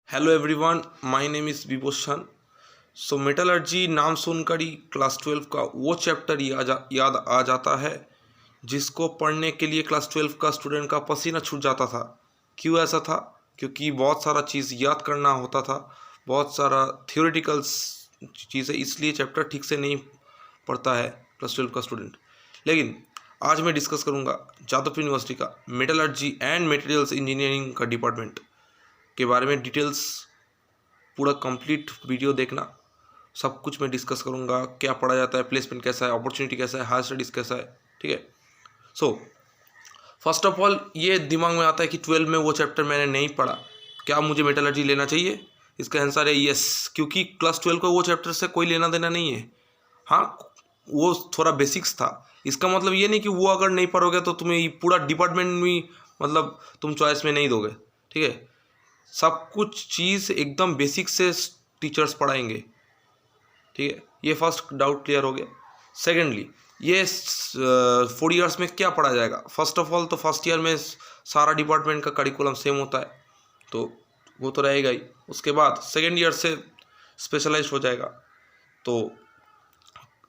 Hello everyone, my name is Vibhushan. So metallurgy नाम सुनकर ही class 12 का वो चैप्टर याद आ जाता है जिसको पढ़ने के लिए क्लास 12 का स्टूडेंट का पसीना छूट जाता था। क्यों ऐसा था? क्योंकि बहुत सारा चीज़ याद करना होता था, बहुत सारा थियोरेटिकल चीज़ें, इसलिए चैप्टर ठीक से नहीं पढ़ता है क्लास 12 का स्टूडेंट। लेकिन आज मैं डिस्कस करूँगा जादवपुर यूनिवर्सिटी का मेटलर्जी एंड मटेरियल्स इंजीनियरिंग का डिपार्टमेंट के बारे में। डिटेल्स पूरा कंप्लीट वीडियो देखना, सब कुछ मैं डिस्कस करूँगा। क्या पढ़ा जाता है, प्लेसमेंट कैसा है, अपॉर्चुनिटी कैसा है, हायर स्टडीज़ कैसा है। ठीक है। सो फर्स्ट ऑफ ऑल ये दिमाग में आता है कि 12 में वो चैप्टर मैंने नहीं पढ़ा, क्या मुझे मेटलर्जी लेना चाहिए? इसका आंसर है यस, क्योंकि क्लास 12 को वो चैप्टर से कोई लेना देना नहीं है। हाँ, वो थोड़ा बेसिक्स था। इसका मतलब ये नहीं कि वो अगर नहीं पढ़ोगे तो तुम्हें पूरा डिपार्टमेंट भी मतलब तुम चॉइस में नहीं दोगे। ठीक है, सब कुछ चीज़ एकदम बेसिक से टीचर्स पढ़ाएंगे। ठीक है, ये फर्स्ट डाउट क्लियर हो गया। सेकेंडली, ये 4 ईयर्स में क्या पढ़ा जाएगा? फर्स्ट ऑफ ऑल तो फर्स्ट ईयर में सारा डिपार्टमेंट का करिकुलम सेम होता है, तो वो तो रहेगा ही। उसके बाद सेकेंड ईयर से स्पेशलाइज हो जाएगा। तो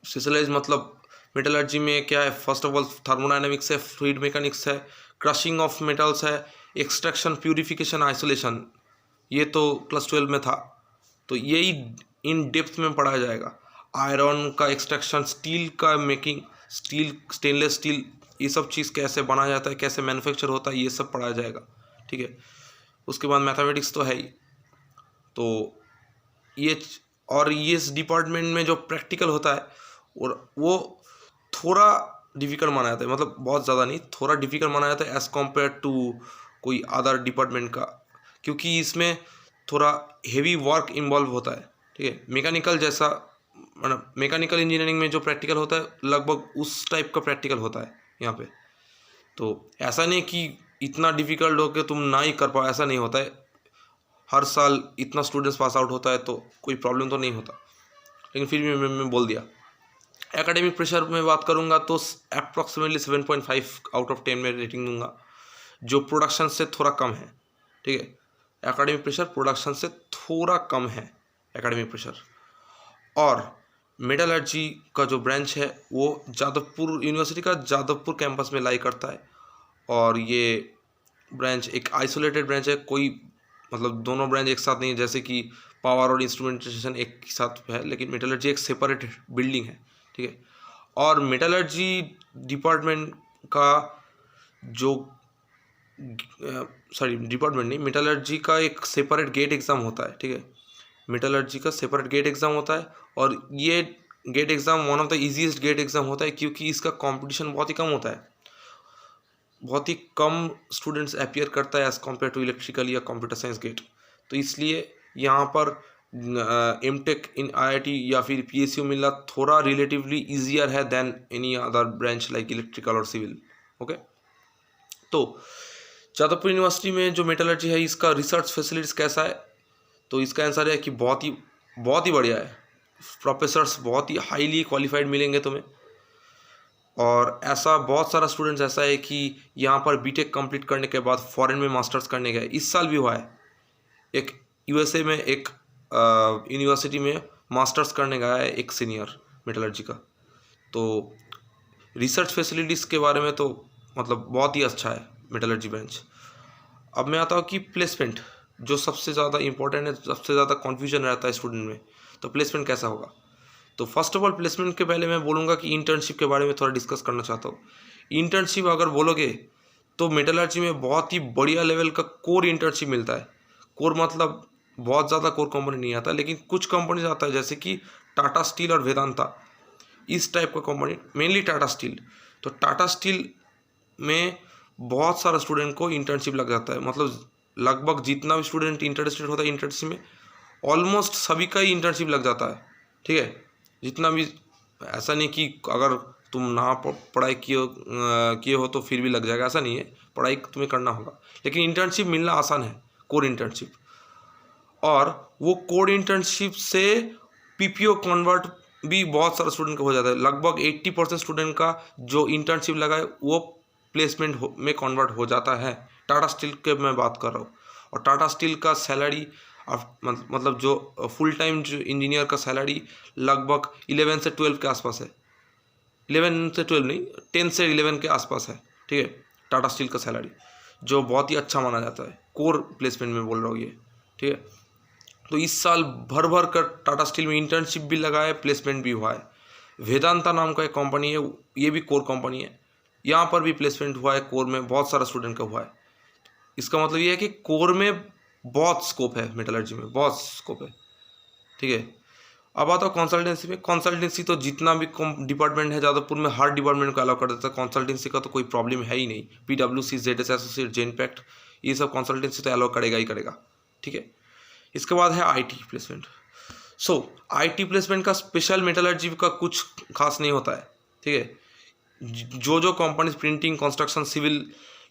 स्पेशलाइज मतलब मेटलर्जी में क्या है? फर्स्ट ऑफ ऑल थर्मोडायनेमिक्स है, फ्लूइड मैकेनिक्स है, क्रशिंग ऑफ मेटल्स है, एक्सट्रैक्शन, प्यूरिफिकेशन, आइसोलेशन। ये तो क्लास 12 में था, तो यही इन डेप्थ में पढ़ाया जाएगा। आयरन का एक्सट्रैक्शन, स्टील का मेकिंग, स्टील, स्टेनलेस स्टील, ये सब चीज़ कैसे बनाया जाता है, कैसे मैन्युफैक्चर होता है, ये सब पढ़ाया जाएगा। ठीक है। उसके बाद मैथमेटिक्स तो है ही। तो ये और ये इस डिपार्टमेंट में जो प्रैक्टिकल होता है और वो थोड़ा डिफ़िकल्ट माना जाता है, मतलब बहुत ज़्यादा नहीं, थोड़ा डिफ़िकल्ट माना जाता है एज़ कम्पेयर टू कोई अदर डिपार्टमेंट का, क्योंकि इसमें थोड़ा हेवी वर्क इन्वॉल्व होता है। ठीक है, मैकेनिकल जैसा, मतलब मैकेनिकल इंजीनियरिंग में जो प्रैक्टिकल होता है लगभग उस टाइप का प्रैक्टिकल होता है यहाँ पे। तो ऐसा नहीं कि इतना डिफ़िकल्ट हो के तुम ना ही कर पाओ, ऐसा नहीं होता है। हर साल इतना स्टूडेंट्स पास आउट होता है तो कोई प्रॉब्लम तो नहीं होता, लेकिन फिर भी मैं बोल दिया। एकेडमिक प्रेशर में बात करूँगा तो अप्रॉक्सीमेटली 7.5 आउट ऑफ 10 में रेटिंग दूंगा, जो प्रोडक्शन से थोड़ा कम है। ठीक है, एकेडमिक प्रेशर प्रोडक्शन से थोड़ा कम है एकेडमिक प्रेशर। और मेटलर्जी का जो ब्रांच है वो जादवपुर यूनिवर्सिटी का जादवपुर कैंपस में लाई करता है, और ये ब्रांच एक आइसोलेटेड ब्रांच है। कोई मतलब दोनों ब्रांच एक साथ नहीं है, जैसे कि पावर और इंस्ट्रूमेंटेशन एक साथ है, लेकिन मेटलर्जी एक सेपरेट बिल्डिंग है। ठीक है, और मेटलर्जी डिपार्टमेंट का जो डिपार्टमेंट नहीं, मेटलर्जी का एक सेपरेट गेट एग्ज़ाम होता है। ठीक है, मेटलर्जी का सेपरेट गेट एग्ज़ाम होता है, और ये GATE exam one of the easiest GATE exam होता है, क्योंकि इसका कंपटीशन बहुत ही कम होता है। बहुत ही कम स्टूडेंट्स अपियर करता है एज़ कम्पेयर टू इलेक्ट्रिकल या कंप्यूटर साइंस गेट। तो इसलिए यहाँ पर एमटेक इन आईआईटी या फिर पीएसयू मिलना थोड़ा रिलेटिवली ईजियर है than any other branch like electrical और सिविल। ओके, तो जादवपुर यूनिवर्सिटी में जो मेटलर्जी है इसका रिसर्च फैसिलिटीज़ कैसा है? तो इसका आंसर है कि बहुत ही बढ़िया है। प्रोफेसर्स बहुत ही हाईली क्वालिफाइड मिलेंगे तुम्हें, और ऐसा बहुत सारा स्टूडेंट्स ऐसा है कि यहाँ पर बीटेक कंप्लीट करने के बाद फॉरेन में मास्टर्स करने गए। इस साल भी हुआ है, एक यूएसए में एक यूनिवर्सिटी में मास्टर्स करने गया है एक सीनियर मेटलर्जी का। तो रिसर्च फैसिलिटीज़ के बारे में तो मतलब बहुत ही अच्छा है मेटलर्जी ब्रांच। अब मैं आता हूँ कि प्लेसमेंट, जो सबसे ज़्यादा इंपॉर्टेंट है, सबसे ज़्यादा कन्फ्यूजन रहता है स्टूडेंट में। तो प्लेसमेंट कैसा होगा? तो फर्स्ट ऑफ ऑल प्लेसमेंट के पहले मैं बोलूँगा कि इंटर्नशिप के बारे में थोड़ा डिस्कस करना चाहता हूँ। इंटर्नशिप अगर बोलोगे तो मेटलर्जी में बहुत ही बढ़िया लेवल का कोर इंटर्नशिप मिलता है। कोर मतलब बहुत ज़्यादा कोर कंपनी नहीं आता, लेकिन कुछ कंपनीज आता है, जैसे कि टाटा स्टील और वेदांता, इस टाइप का कंपनी, मेनली टाटा स्टील। तो टाटा स्टील में बहुत सारा स्टूडेंट को इंटर्नशिप लग जाता है, मतलब लगभग जितना भी स्टूडेंट इंटरेस्टेड होता है इंटर्नशिप में, ऑलमोस्ट सभी का ही इंटर्नशिप लग जाता है। ठीक है, जितना भी, ऐसा नहीं कि अगर तुम ना पढ़ाई किए हो तो फिर भी लग जाएगा, ऐसा नहीं है। पढ़ाई तुम्हें करना होगा, लेकिन इंटर्नशिप मिलना आसान है, कोर इंटर्नशिप। और वो कोर इंटर्नशिप से पीपीओ कन्वर्ट भी बहुत सारा स्टूडेंट का हो जाता है। लगभग 80% स्टूडेंट का जो इंटर्नशिप लगा है वो प्लेसमेंट में कन्वर्ट हो जाता है। टाटा स्टील के मैं बात कर रहा हूँ, और टाटा स्टील का सैलरी मतलब जो फुल टाइम जो इंजीनियर का सैलरी लगभग 11 से 12 के आसपास है, 11 से 12 नहीं, 10 से 11 के आसपास है, ठीक है, टाटा स्टील का सैलरी, जो बहुत ही अच्छा माना जाता है, कोर प्लेसमेंट में बोल रहा हूँ ये, ठीक है। तो इस साल भर भर कर टाटा स्टील में इंटर्नशिप भी लगा है, प्लेसमेंट भी हुआ है। वेदांता नाम का एक कंपनी है, ये भी कोर कंपनी है, यहाँ पर भी प्लेसमेंट हुआ है, कोर में बहुत सारा स्टूडेंट का हुआ है। इसका मतलब ये है कि कोर में बहुत स्कोप है, मेटलर्जी में बहुत स्कोप है, ठीक है। अब आता है कंसल्टेंसी में। कंसल्टेंसी तो जितना भी डिपार्टमेंट है जादवपुर में, हर डिपार्टमेंट को अलाउ कर देता है। कंसल्टेंसी का तो कोई प्रॉब्लम है ही नहीं। PWC, ZS एसोसिएट, जेनपैक्ट, ये सब कंसल्टेंसी तो अलाउ करेगा ही करेगा, ठीक है। इसके बाद है IT placement. So IT placement का स्पेशल मेटलर्जी का कुछ खास नहीं होता है, ठीक है। जो company printing, construction, civil,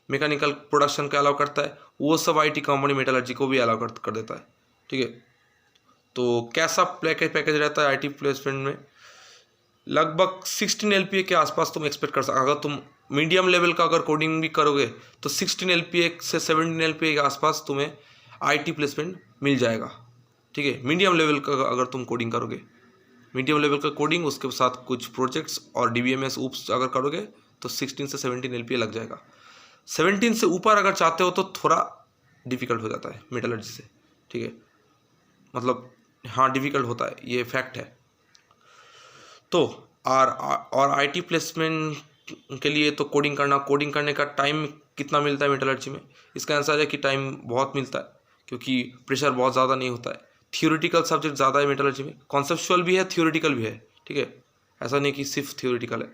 mechanical, production का अलाउ करता है, वो सब IT कंपनी मेटलर्जी को भी अलाउ कर देता है, ठीक है। तो कैसा पैकेज रहता है IT प्लेसमेंट में? लगभग 16 LPA के आसपास तुम एक्सपेक्ट कर सकते। अगर तुम मीडियम लेवल का अगर कोडिंग भी करोगे तो 16 LPA से 17 LPA के आसपास तुम्हें IT प्लेसमेंट मिल जाएगा, ठीक है। मीडियम लेवल का अगर तुम कोडिंग करोगे, मीडियम लेवल का कोडिंग, उसके साथ कुछ प्रोजेक्ट्स और DBMS ऊप्स अगर करोगे तो 16 से 17 LPA लग जाएगा। 17 से ऊपर अगर चाहते हो तो थोड़ा डिफ़िकल्ट हो जाता है मेटलर्जी से, ठीक है। मतलब हाँ, डिफ़िकल्ट होता है, ये फैक्ट है। तो और IT प्लेसमेंट के लिए तो कोडिंग करने का टाइम कितना मिलता है मेटलर्जी में? इसका आंसर है कि टाइम बहुत मिलता है, क्योंकि प्रेशर बहुत ज़्यादा नहीं होता है। थियोरेटिकल सब्जेक्ट ज़्यादा है मेटलर्जी में, कॉन्सेप्चुअल भी है, थियोरेटिकल भी है, ठीक है। ऐसा नहीं कि सिर्फ थियोरेटिकल है,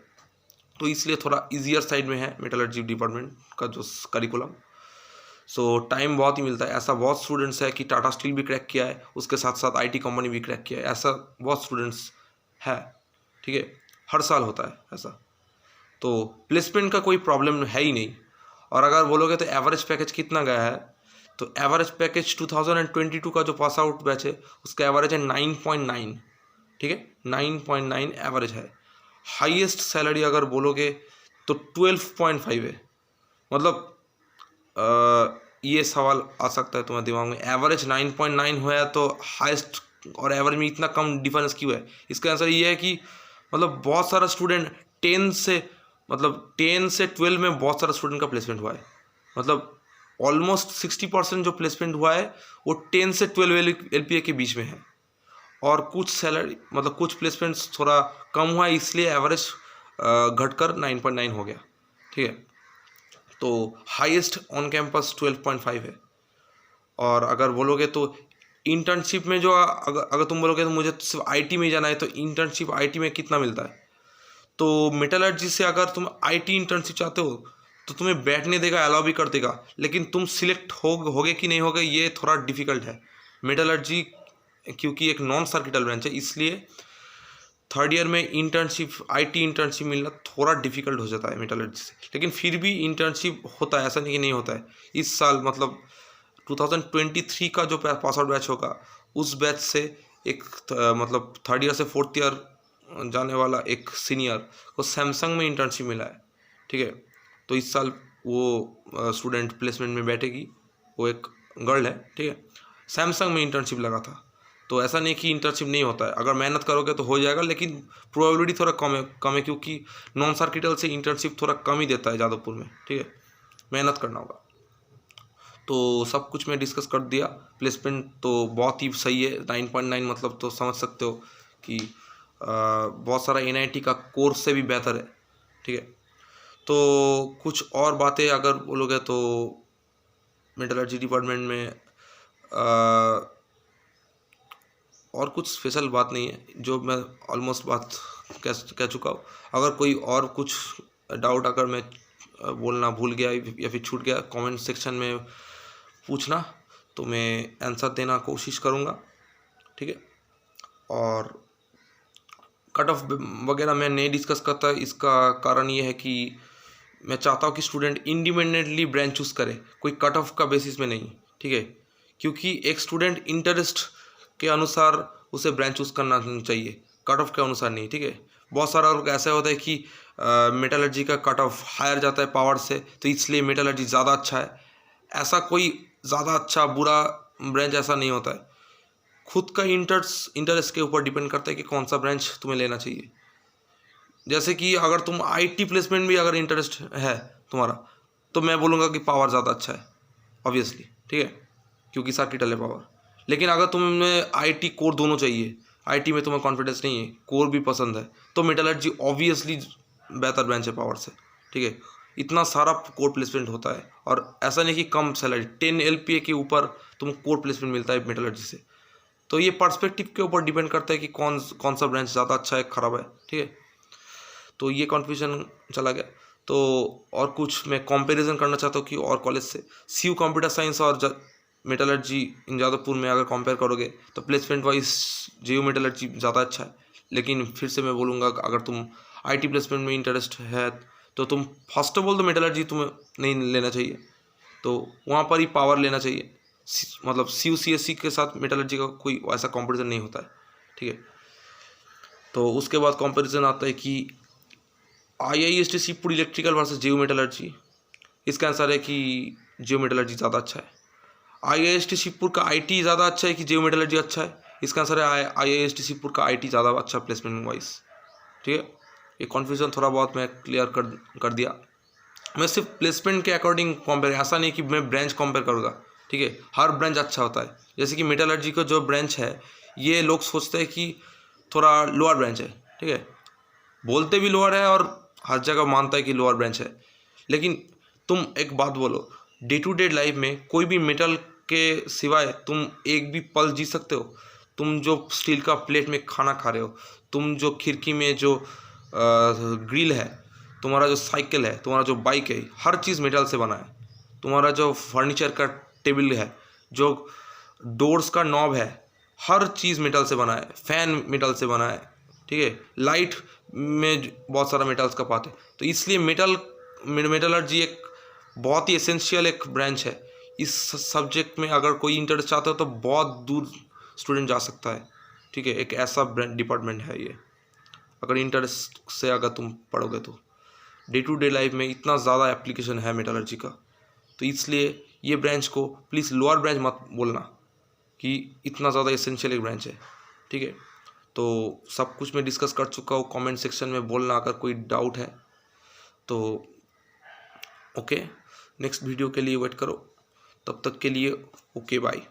तो इसलिए थोड़ा ईजियर साइड में है मेटलर्जी डिपार्टमेंट का जो करिकुलम। सो टाइम बहुत ही मिलता है। ऐसा बहुत स्टूडेंट्स है कि टाटा स्टील भी क्रैक किया है, उसके साथ साथ IT कंपनी भी क्रैक किया है, ऐसा बहुत स्टूडेंट्स है, ठीक है। हर साल होता है ऐसा। तो प्लेसमेंट का कोई प्रॉब्लम है ही नहीं। और अगर बोलोगे तो एवरेज पैकेज कितना गया है, तो एवरेज पैकेज 2022 का जो पास आउट बैच है उसका एवरेज है 9.9, ठीक है, 9.9 एवरेज है। हाईएस्ट सैलरी अगर बोलोगे तो 12.5 है। मतलब ये सवाल आ सकता है तुम्हारे दिमाग में, एवरेज 9.9 हुआ है तो हाईएस्ट और एवरेज में इतना कम डिफरेंस क्यों है? इसका आंसर ये है कि मतलब बहुत सारा स्टूडेंट 10 से 12 में बहुत सारा स्टूडेंट का प्लेसमेंट हुआ है। मतलब ऑलमोस्ट 60% जो प्लेसमेंट हुआ है वो 10 से 12 LPA के बीच में है। और कुछ सैलरी मतलब कुछ प्लेसमेंट्स थोड़ा कम हुआ है, इसलिए एवरेज घटकर 9.9 हो गया, ठीक है। तो हाईएस्ट ऑन कैंपस 12.5 है। और अगर बोलोगे तो इंटर्नशिप में जो अगर तुम बोलोगे तो मुझे सिर्फ IT में जाना है, तो इंटर्नशिप IT में कितना मिलता है? तो मेटलर्जी से अगर तुम IT इंटर्नशिप चाहते हो तो तुम्हें बैठने देगा, अलाउ भी कर देगा, लेकिन तुम सिलेक्ट होगे कि नहीं होगे ये थोड़ा डिफिकल्ट है। मेटलर्जी क्योंकि एक नॉन सर्किटल ब्रांच है, इसलिए थर्ड ईयर में इंटर्नशिप IT इंटर्नशिप मिलना थोड़ा डिफिकल्ट हो जाता है मेटलर्जी से। लेकिन फिर भी इंटर्नशिप होता है, ऐसा नहीं कि नहीं होता है। इस साल मतलब 2023 का जो पास आउट बैच होगा उस बैच से एक मतलब थर्ड ईयर से फोर्थ ईयर जाने वाला एक सीनियर को सैमसंग में इंटर्नशिप मिला है, ठीक है। तो इस साल वो स्टूडेंट प्लेसमेंट में बैठेगी, वो एक गर्ल है, ठीक है। सैमसंग में इंटर्नशिप लगा था। तो ऐसा नहीं कि इंटर्नशिप नहीं होता है, अगर मेहनत करोगे तो हो जाएगा, लेकिन प्रोबेबिलिटी थोड़ा कम है क्योंकि नॉन सर्किटल से इंटर्नशिप थोड़ा कम ही देता है जादवपुर में, ठीक है। मेहनत करना होगा। तो सब कुछ मैं डिस्कस कर दिया। प्लेसमेंट तो बहुत ही सही है, 9.9 मतलब तो समझ सकते हो कि बहुत सारा NIT का कोर्स से भी बेहतर है, ठीक है। तो कुछ और बातें अगर बोलोगे तो मेटलर्जी डिपार्टमेंट में और कुछ स्पेशल बात नहीं है, जो मैं ऑलमोस्ट बात कह चुका हूँ। अगर कोई और कुछ डाउट अगर मैं बोलना भूल गया या फिर छूट गया, कमेंट सेक्शन में पूछना, तो मैं आंसर देना कोशिश करूँगा, ठीक है। और कट ऑफ वगैरह मैं नहीं डिस्कस करता, इसका कारण ये है कि मैं चाहता हूँ कि स्टूडेंट इंडिपेंडेंटली ब्रांच चूज़ करे, कोई कट ऑफ का बेसिस में नहीं, ठीक है। क्योंकि एक स्टूडेंट इंटरेस्ट के अनुसार उसे ब्रांच चूज़ करना चाहिए, कट ऑफ के अनुसार नहीं, ठीक है। बहुत सारा लोग ऐसा होता है कि मेटलर्जी का कट ऑफ हायर जाता है पावर से, तो इसलिए मेटलर्जी ज़्यादा अच्छा है। ऐसा कोई ज़्यादा अच्छा बुरा ब्रांच ऐसा नहीं होता है। खुद का इंटरेस्ट के ऊपर डिपेंड करता है कि कौन सा ब्रांच तुम्हें लेना चाहिए। जैसे कि अगर तुम आईटी प्लेसमेंट भी अगर इंटरेस्ट है तुम्हारा, तो मैं बोलूँगा कि पावर ज़्यादा अच्छा है ऑब्वियसली, ठीक है, क्योंकि सर्किटल है पावर। लेकिन अगर तुम्हें आईटी कोर दोनों चाहिए, आईटी में तुम्हें कॉन्फिडेंस नहीं है, कोर भी पसंद है, तो मेटलर्जी ऑब्वियसली बेहतर ब्रांच है पावर से, ठीक है। इतना सारा कोर प्लेसमेंट होता है और ऐसा नहीं कि कम सैलरी, 10 LPA के ऊपर तुम कोर प्लेसमेंट मिलता है मेटलर्जी से। तो ये पर्सपेक्टिव के ऊपर डिपेंड करता है कि कौन कौन सा ब्रांच ज़्यादा अच्छा है खराब है, ठीक है। तो ये कन्फ्यूजन चला गया। तो और कुछ मैं कंपैरिजन करना चाहता हूँ कि और कॉलेज से सीयू कंप्यूटर साइंस और मेटलर्जी इन जादवपुर में अगर कंपेयर करोगे तो प्लेसमेंट वाइज जेयू मेटलर्जी ज़्यादा अच्छा है। लेकिन फिर से मैं बोलूँगा अगर तुम आईटी प्लेसमेंट में इंटरेस्ट है तो तुम फर्स्ट ऑफ ऑल तो मेटलर्जी तुम्हें नहीं लेना चाहिए, तो वहाँ पर ही पावर लेना चाहिए। मतलब सीयू सीएससी के साथ मेटलर्जी का कोई ऐसा कंपैरिजन नहीं होता है, ठीक है। तो उसके बाद कंपैरिजन आता है कि IIST Shivpur electrical versus जेयू metallurgy. इसका आंसर है कि जेयू मेटलर्जी ज़्यादा अच्छा है। IIST शिवपुर का IT ज़्यादा अच्छा है कि जेयू मेटलर्जी अच्छा है। इसका आंसर है IIST शिवपुर का IT ज़्यादा अच्छा प्लेसमेंट वाइज, ठीक है। ये कन्फ्यूजन थोड़ा बहुत मैं क्लियर कर दिया। मैं सिर्फ प्लेसमेंट के अकॉर्डिंग कंपेयर, ऐसा नहीं कि मैं ब्रांच कंपेयर करूँगा, ठीक है। हर ब्रांच अच्छा होता है। जैसे कि मेटलर्जी का जो ब्रांच है ये लोग सोचते हैं कि थोड़ा लोअर ब्रांच है, ठीक है, बोलते भी लोअर है और हर जगह मानता है कि लोअर ब्रांच है। लेकिन तुम एक बात बोलो, डे टू डे लाइफ में कोई भी मेटल के सिवाय तुम एक भी पल जी सकते हो? तुम जो स्टील का प्लेट में खाना खा रहे हो, तुम जो खिड़की में जो ग्रिल है, तुम्हारा जो साइकिल है, तुम्हारा जो बाइक है, हर चीज़ मेटल से बना है। तुम्हारा जो फर्नीचर का टेबल है, जो डोर्स का नॉब है, हर चीज़ मेटल से बना है। फैन मेटल से बना है, ठीक है। लाइट में बहुत सारा मेटल्स का पार्ट है। तो इसलिए मेटलर्जी एक बहुत ही एसेंशियल एक ब्रांच है। इस सब्जेक्ट में अगर कोई इंटरेस्ट चाहता हो तो बहुत दूर स्टूडेंट जा सकता है, ठीक है। एक ऐसा डिपार्टमेंट है ये, अगर इंटरेस्ट से अगर तुम पढ़ोगे तो डे टू डे लाइफ में इतना ज़्यादा एप्लीकेशन है मेटलर्जी का। तो इसलिए ये ब्रांच को प्लीज़ लोअर ब्रांच मत बोलना कि इतना ज़्यादा एसेंशियल एक ब्रांच है, ठीक है। तो सब कुछ मैं डिस्कस कर चुका हूँ। कमेंट सेक्शन में बोलना अगर कोई डाउट है तो। ओके, नेक्स्ट वीडियो के लिए वेट करो, तब तक के लिए ओके बाय।